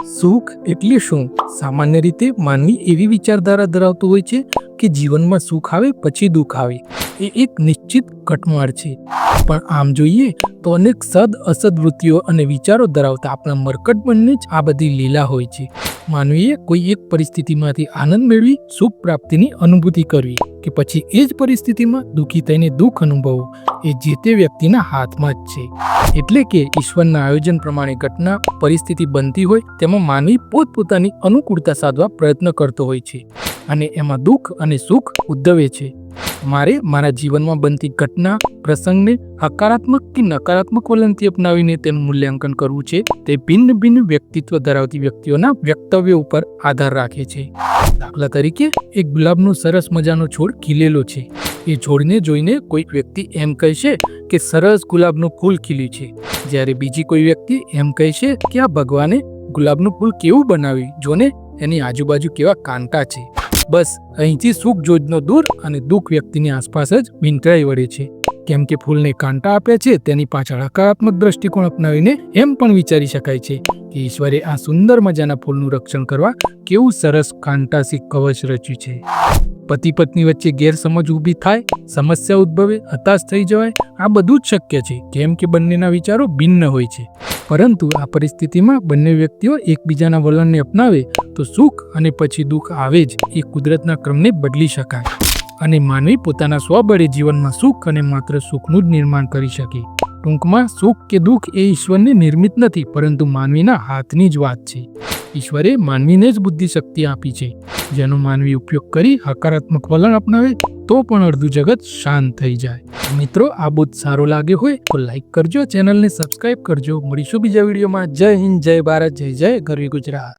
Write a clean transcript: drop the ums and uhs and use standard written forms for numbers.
સુખ એટલે શું? સામાન્ય રીતે માનવી એવી વિચારધારા ધરાવતો હોય છે કે જીવનમાં સુખ આવે પછી દુઃખ આવે, એ એક નિશ્ચિત ઘટમાળ છે. પણ આમ જોઈએ તો અનેક સદ અસદ વૃત્તિઓ અને વિચારો ધરાવતા આપણા મરકટ બંને જ આ બધી લીલા હોય છે. માનવીએ કોઈ એક પરિસ્થિતિમાંથી આનંદ મેળવી સુખ પ્રાપ્તિની અનુભૂતિ કરવી કે પછી એ જ પરિસ્થિતિમાં દુઃખી થઈને દુઃખ અનુભવવું, એ જે તે વ્યક્તિના હાથમાં જ છે. એટલે કે ઈશ્વરના આયોજન પ્રમાણે ઘટના પરિસ્થિતિ બનતી હોય તેમાં માનવી પોતપોતાની અનુકૂળતા સાધવા પ્રયત્ન કરતો હોય છે અને એમાં દુઃખ અને સુખ ઉદ્ભવે છે. મારે મારા જીવનમાં બનતી ઘટના પ્રસંગને હકારાત્મક કે નકારાત્મક વલણથી અપનાવીને તેનું મૂલ્યાંકન કરવું છે. તે ભિન્ન ભિન્ન વ્યક્તિત્વ ધરાવતી વ્યક્તિઓના વ્યક્તવ્યો ઉપર આધાર રાખે છે. દાખલા તરીકે એક ગુલાબનો સરસ મજાનો છોડ ખીલેલો છે. એ છોડને જોઈને કોઈક વ્યક્તિ એમ કહેશે કે સરસ ગુલાબનું ફૂલ ખીલ્યું છે, જ્યારે બીજી કોઈ વ્યક્તિ એમ કહેશે કે આ ભગવાને ગુલાબનું ફૂલ કેવું બનાવ્યું, જોને એની આજુબાજુ કેવા કાંટા છે. બસ અહીંથી સુખ જોજનો દૂર અને દુઃખ વ્યક્તિની આસપાસ જ વીંટળાઈ વળે છે. કેમ કે ફૂલને કાંટા આપ્યા છે તેની પાછળ હકારાત્મક દ્રષ્ટિકોણ અપનાવીને એમ પણ વિચારી શકાય છે કે ઈશ્વરે આ સુંદર મજાના ફૂલનું રક્ષણ કરવા કેવું સરસ કાંટાસી કવચ રચ્યું છે. પતિ પત્ની વચ્ચે ગેરસમજ ઊભી થાય, સમસ્યા ઉદ્ભવે, હતાશ થઈ જવાય, આ બધું જ શક્ય છે કેમ કે બંનેના વિચારો ભિન્ન હોય છે. પરંતુ આ પરિસ્થિતિમાં બંને વ્યક્તિઓ એકબીજાના વલણને અપનાવે તો સુખ અને પછી દુઃખ આવે જ, એ કુદરતના ક્રમને બદલી શકાય અને માનવી પોતાના સ્વબળે જીવનમાં સુખ અને માત્ર સુખનું જ નિર્માણ કરી શકે. ટૂંકમાં સુખ કે દુઃખ એ ઈશ્વરને નિર્મિત નથી પરંતુ માનવીના હાથની જ વાત છે. ઈશ્વરે માનવીને જ બુદ્ધિ શક્તિ આપી છે, જેનો માનવી ઉપયોગ કરી હકારાત્મક વલણ અપનાવે તો પણ અડધું જગત શાંત થઈ જાય. મિત્રો, આ બુદ્ધ સારો લાગ્યો હોય તો લાઈક કરજો, ચેનલને સબસ્ક્રાઈબ કરજો. મળીશું બીજા વિડીયોમાં. જય હિન્દ, જય ભારત, જય જય ગરવી ગુજરાત.